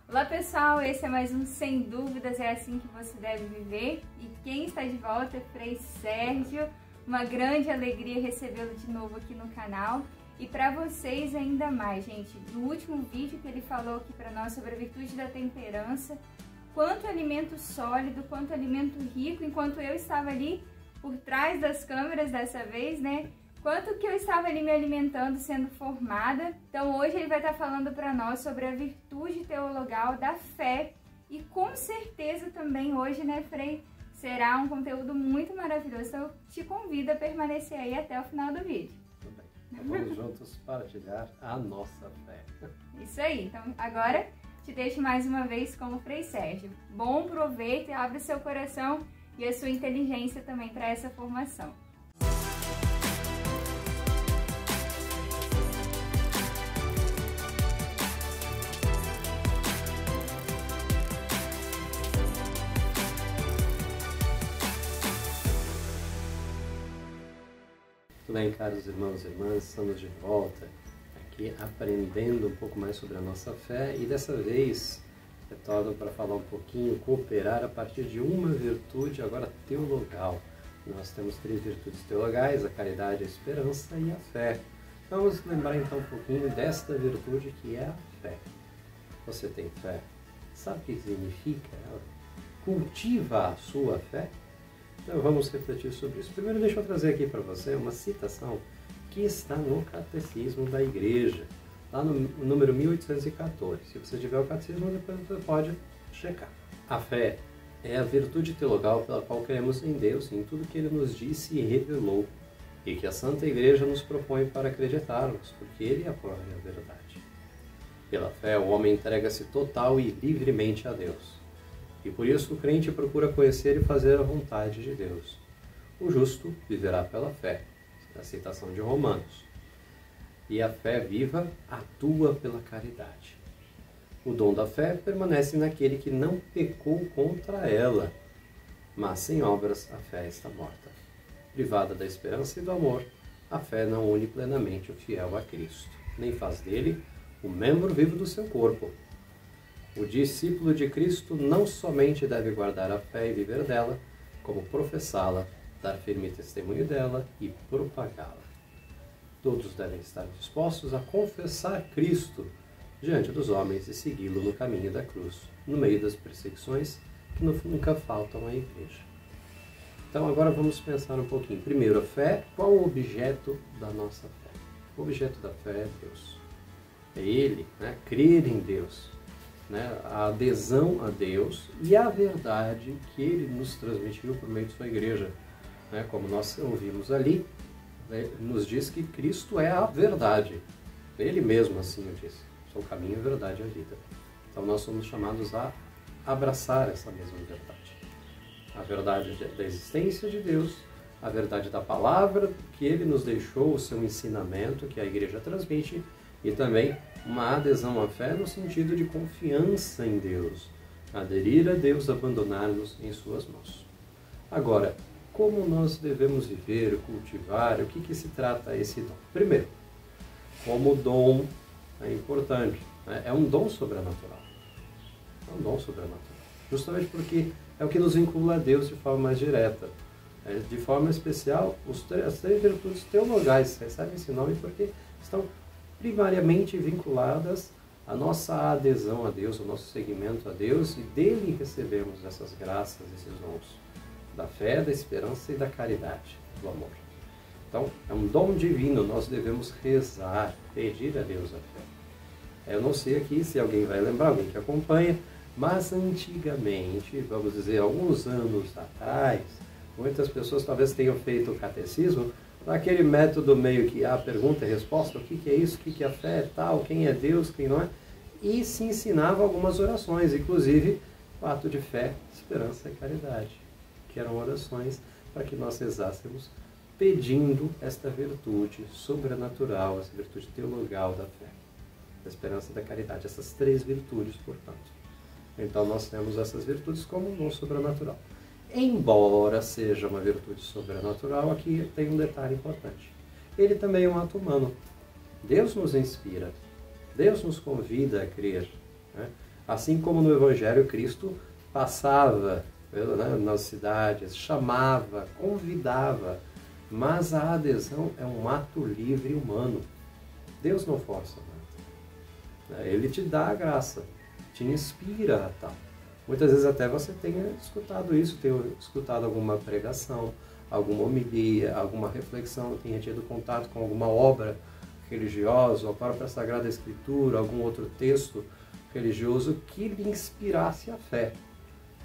Olá pessoal, esse é mais um Sem Dúvidas, é assim que você deve viver. E quem está de volta é Frei Sérgio, uma grande alegria recebê-lo de novo aqui no canal. E para vocês ainda mais, gente, no último vídeo que ele falou aqui para nós sobre a virtude da temperança, quanto alimento sólido, quanto alimento rico, enquanto eu estava ali por trás das câmeras dessa vez, né? Quanto que eu estava ali me alimentando, sendo formada. Então hoje ele vai estar falando para nós sobre a virtude teologal da fé. E com certeza também hoje, né, Frei, será um conteúdo muito maravilhoso. Então eu te convido a permanecer aí até o final do vídeo. Tudo bem. Então vamos juntos partilhar a nossa fé. Isso aí. Então agora te deixo mais uma vez com o Frei Sérgio. Bom proveito e abre seu coração e a sua inteligência também para essa formação. Tudo bem, caros irmãos e irmãs, estamos de volta aqui aprendendo um pouco mais sobre a nossa fé e dessa vez retorno para falar um pouquinho, cooperar a partir de uma virtude agora teologal. Nós temos 3 virtudes teologais, a caridade, a esperança e a fé. Vamos lembrar então um pouquinho desta virtude que é a fé. Você tem fé? Sabe o que significa ela? Cultiva a sua fé? Então vamos refletir sobre isso. Primeiro deixa eu trazer aqui para você uma citação que está no Catecismo da Igreja, lá no número 1814. Se você tiver o Catecismo, depois você pode checar. A fé é a virtude teologal pela qual cremos em Deus, em tudo que Ele nos disse e revelou, e que a Santa Igreja nos propõe para acreditarmos, porque Ele é a própria verdade. Pela fé, o homem entrega-se total e livremente a Deus. E por isso o crente procura conhecer e fazer a vontade de Deus. O justo viverá pela fé. A citação de Romanos. E a fé viva atua pela caridade. O dom da fé permanece naquele que não pecou contra ela, mas sem obras a fé está morta. Privada da esperança e do amor, a fé não une plenamente o fiel a Cristo, nem faz dele o membro vivo do seu corpo. O discípulo de Cristo não somente deve guardar a fé e viver dela, como professá-la, dar firme testemunho dela e propagá-la. Todos devem estar dispostos a confessar Cristo diante dos homens e segui-lo no caminho da cruz, no meio das perseguições que nunca faltam à igreja. Então agora vamos pensar um pouquinho. Primeiro, a fé. Qual o objeto da nossa fé? O objeto da fé é Deus. É Ele, né? Crer em Deus. Né, a adesão a Deus e a verdade que Ele nos transmitiu por meio de sua igreja. Né, como nós ouvimos ali, né, nos diz que Cristo é a verdade. Ele mesmo assim o disse. Sou o caminho, a verdade e a vida. Então nós somos chamados a abraçar essa mesma verdade. A verdade da existência de Deus, a verdade da palavra que Ele nos deixou, o seu ensinamento que a igreja transmite, e também uma adesão à fé no sentido de confiança em Deus, aderir a Deus, abandonar-nos em suas mãos. Agora, como nós devemos viver, cultivar, o que se trata esse dom? Primeiro, como dom é importante, né? É um dom sobrenatural. É um dom sobrenatural. Justamente porque é o que nos vincula a Deus de forma mais direta. De forma especial, as 3 virtudes teologais recebem esse nome porque estão primariamente vinculadas à nossa adesão a Deus, ao nosso seguimento a Deus, e dele recebemos essas graças, esses dons, da fé, da esperança e da caridade, do amor. Então, é um dom divino, nós devemos rezar, pedir a Deus a fé. Eu não sei aqui se alguém vai lembrar, alguém que acompanha, mas antigamente, vamos dizer, alguns anos atrás, muitas pessoas talvez tenham feito o catecismo naquele método meio que a pergunta e resposta, o que é isso, o que é a fé, tal, quem é Deus, quem não é, e se ensinava algumas orações, inclusive o ato de fé, esperança e caridade, que eram orações para que nós rezássemos pedindo esta virtude sobrenatural, essa virtude teologal da fé, da esperança e da caridade, essas 3 virtudes, portanto. Então nós temos essas virtudes como um dom sobrenatural. Embora seja uma virtude sobrenatural, aqui tem um detalhe importante. Ele também é um ato humano. Deus nos inspira, Deus nos convida a crer, né? Assim como no Evangelho, Cristo passava, né, nas cidades, chamava, convidava, mas a adesão é um ato livre e humano. Deus não força nada. Ele te dá a graça, te inspira a tal. Muitas vezes até você tenha escutado isso, tenha escutado alguma pregação, alguma homilia, alguma reflexão, tenha tido contato com alguma obra religiosa, ou a própria Sagrada Escritura, algum outro texto religioso que lhe inspirasse a fé.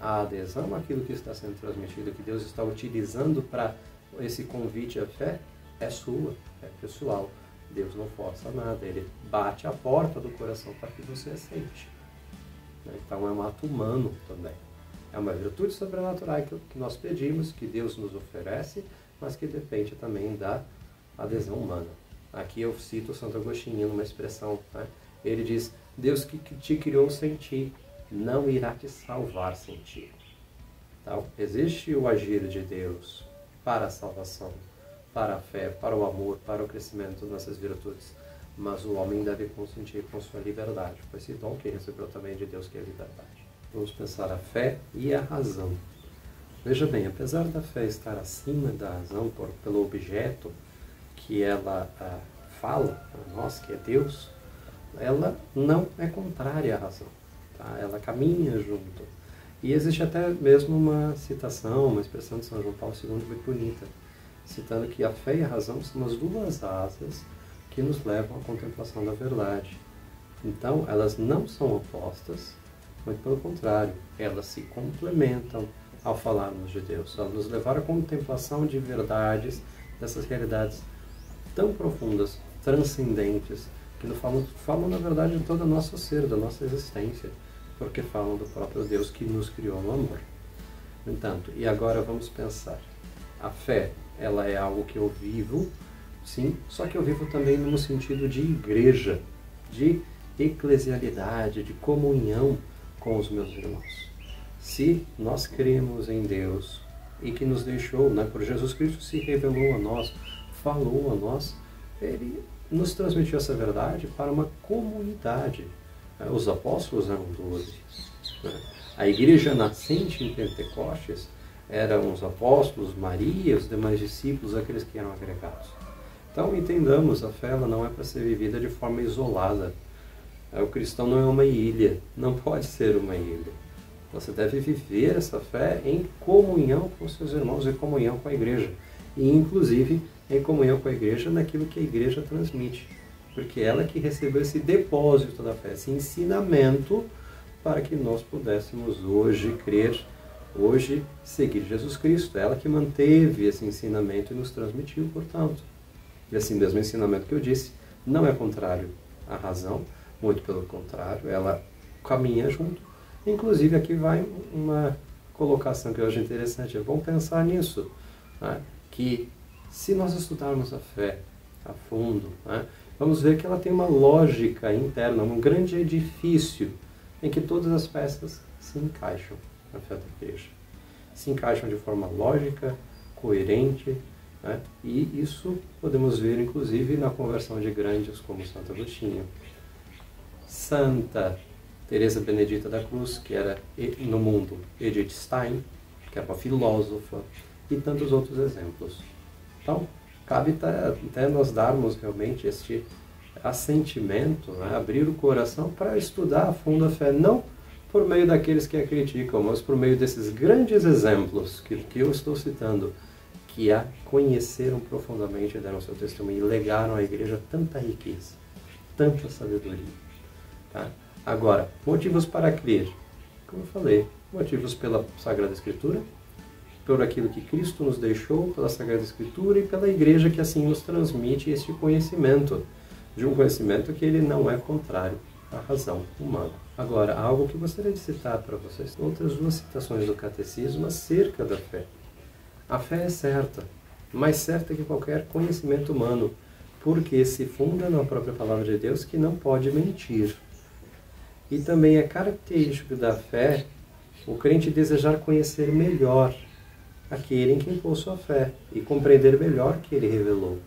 A adesão àquilo que está sendo transmitido, que Deus está utilizando para esse convite à fé, é sua, é pessoal. Deus não força nada, Ele bate a porta do coração para que você aceite. Então é um ato humano também. É uma virtude sobrenatural que nós pedimos, que Deus nos oferece, mas que depende também da adesão humana. Aqui eu cito Santo Agostinho numa expressão, né? Ele diz: Deus que te criou sem ti, não irá te salvar sem ti. Então, existe o agir de Deus para a salvação, para a fé, para o amor, para o crescimento dessas virtudes. Mas o homem deve consentir com sua liberdade, foi esse dom que recebeu também de Deus, que é a liberdade. Vamos pensar a fé e a razão. Veja bem, apesar da fé estar acima da razão pelo objeto que ela fala a nós, que é Deus, ela não é contrária à razão. Tá? Ela caminha junto. E existe até mesmo uma citação, uma expressão de São João Paulo II muito bonita, citando que a fé e a razão são as duas asas que nos levam à contemplação da verdade. Então, elas não são opostas, muito pelo contrário, elas se complementam ao falarmos de Deus, ao nos levar à contemplação de verdades, dessas realidades tão profundas, transcendentes, que nos falam na verdade de todo o nosso ser, da nossa existência, porque falam do próprio Deus que nos criou no amor. No entanto, e agora vamos pensar, a fé, ela é algo que eu vivo, sim, só que eu vivo também no sentido de igreja, de eclesialidade, de comunhão com os meus irmãos. Se nós cremos em Deus e que nos deixou, né, por Jesus Cristo se revelou a nós, falou a nós, Ele nos transmitiu essa verdade para uma comunidade. Os apóstolos eram 12. A igreja nascente em Pentecostes eram os apóstolos, Maria, os demais discípulos, aqueles que eram agregados. Então entendamos, a fé ela não é para ser vivida de forma isolada. O cristão não é uma ilha, não pode ser uma ilha. Você deve viver essa fé em comunhão com seus irmãos, em comunhão com a igreja. E inclusive em comunhão com a igreja naquilo que a igreja transmite. Porque ela que recebeu esse depósito da fé, esse ensinamento para que nós pudéssemos hoje crer, hoje seguir Jesus Cristo. Ela que manteve esse ensinamento e nos transmitiu, portanto. E assim mesmo o ensinamento que eu disse não é contrário à razão, muito pelo contrário, ela caminha junto. Inclusive aqui vai uma colocação que eu acho interessante, é bom pensar nisso, né? Que se nós estudarmos a fé a fundo, né, vamos ver que ela tem uma lógica interna, um grande edifício em que todas as peças se encaixam na fé da igreja. Se encaixam de forma lógica, coerente, né? E isso podemos ver inclusive na conversão de grandes como Santo Agostinho. Santa Teresa Benedita da Cruz, que era no mundo Edith Stein, que era uma filósofa, e tantos outros exemplos. Então, cabe até nós darmos realmente este assentimento, né? Abrir o coração para estudar a fundo a fé, não por meio daqueles que a criticam, mas por meio desses grandes exemplos que eu estou citando, que a conheceram profundamente, deram seu testemunho e legaram à igreja tanta riqueza, tanta sabedoria. Tá? Agora, motivos para crer. Como eu falei, motivos pela Sagrada Escritura, por aquilo que Cristo nos deixou, pela Sagrada Escritura e pela igreja que assim nos transmite este conhecimento, de um conhecimento que ele não é contrário à razão humana. Agora, algo que gostaria de citar para vocês, outras duas citações do Catecismo acerca da fé. A fé é certa, mais certa que qualquer conhecimento humano, porque se funda na própria Palavra de Deus que não pode mentir. E também é característico da fé o crente desejar conhecer melhor aquele em quem pôs sua fé e compreender melhor que ele revelou.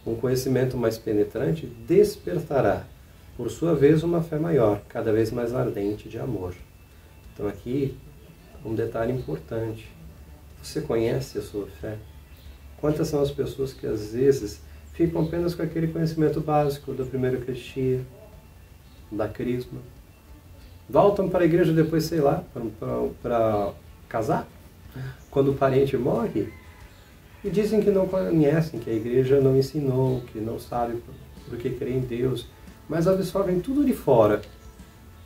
Um conhecimento mais penetrante despertará por sua vez, uma fé maior, cada vez mais ardente de amor. Então aqui, um detalhe importante. Você conhece a sua fé? Quantas são as pessoas que às vezes ficam apenas com aquele conhecimento básico da primeira Eucaristia, da Crisma? Voltam para a igreja depois, sei lá, para casar, quando o parente morre, e dizem que não conhecem, que a igreja não ensinou, que não sabe por que crê em Deus, mas absorvem tudo de fora,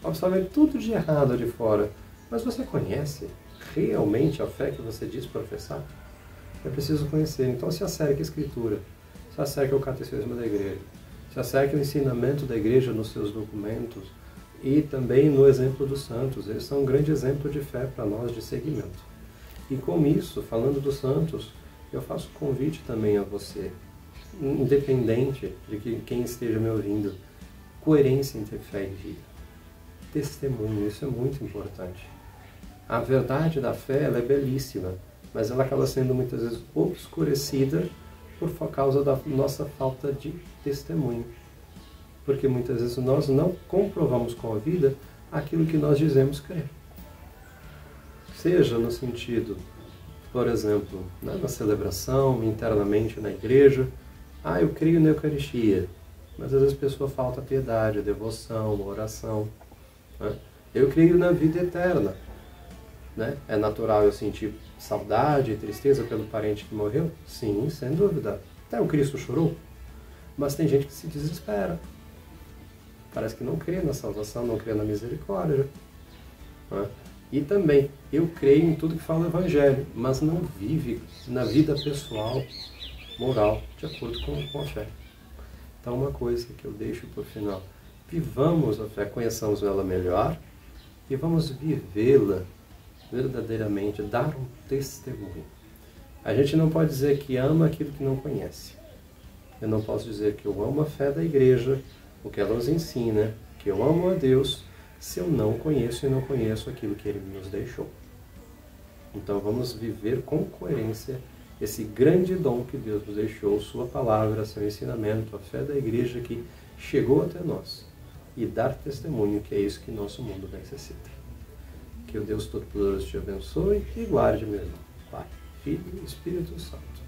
absorvem tudo de errado de fora. Mas você conhece realmente a fé que você diz professar? É preciso conhecer. Então se acerque a Escritura, se acerque ao Catecismo da Igreja, se acerque ao ensinamento da Igreja nos seus documentos e também no exemplo dos santos. Eles são um grande exemplo de fé para nós, de seguimento. E com isso, falando dos santos, eu faço convite também a você, independente de quem esteja me ouvindo, coerência entre fé e vida. Testemunho, isso é muito importante. A verdade da fé, ela é belíssima, mas ela acaba sendo muitas vezes obscurecida por causa da nossa falta de testemunho. Porque muitas vezes nós não comprovamos com a vida aquilo que nós dizemos crer. Seja no sentido, por exemplo, na celebração, internamente na igreja, eu creio na Eucaristia, mas às vezes a pessoa falta piedade, devoção, oração. Né? Eu creio na vida eterna. Né? É natural eu sentir saudade e tristeza pelo parente que morreu? Sim, sem dúvida. Até o Cristo chorou. Mas tem gente que se desespera. Parece que não crê na salvação, não crê na misericórdia. Né? E também, eu creio em tudo que fala o Evangelho, mas não vive na vida pessoal, moral, de acordo com a fé. Então, uma coisa que eu deixo por final. Vivamos a fé, conheçamos ela melhor e vamos vivê-la verdadeiramente, dar um testemunho. A gente não pode dizer que ama aquilo que não conhece. Eu não posso dizer que eu amo a fé da igreja, o que ela nos ensina, que eu amo a Deus, se eu não conheço e não conheço aquilo que Ele nos deixou. Então vamos viver com coerência esse grande dom que Deus nos deixou, Sua palavra, Seu ensinamento, a fé da igreja que chegou até nós. E dar testemunho, que é isso que nosso mundo necessita. Que o Deus Todo-Poderoso te abençoe e guarde, meu irmão, Pai, Filho e Espírito Santo.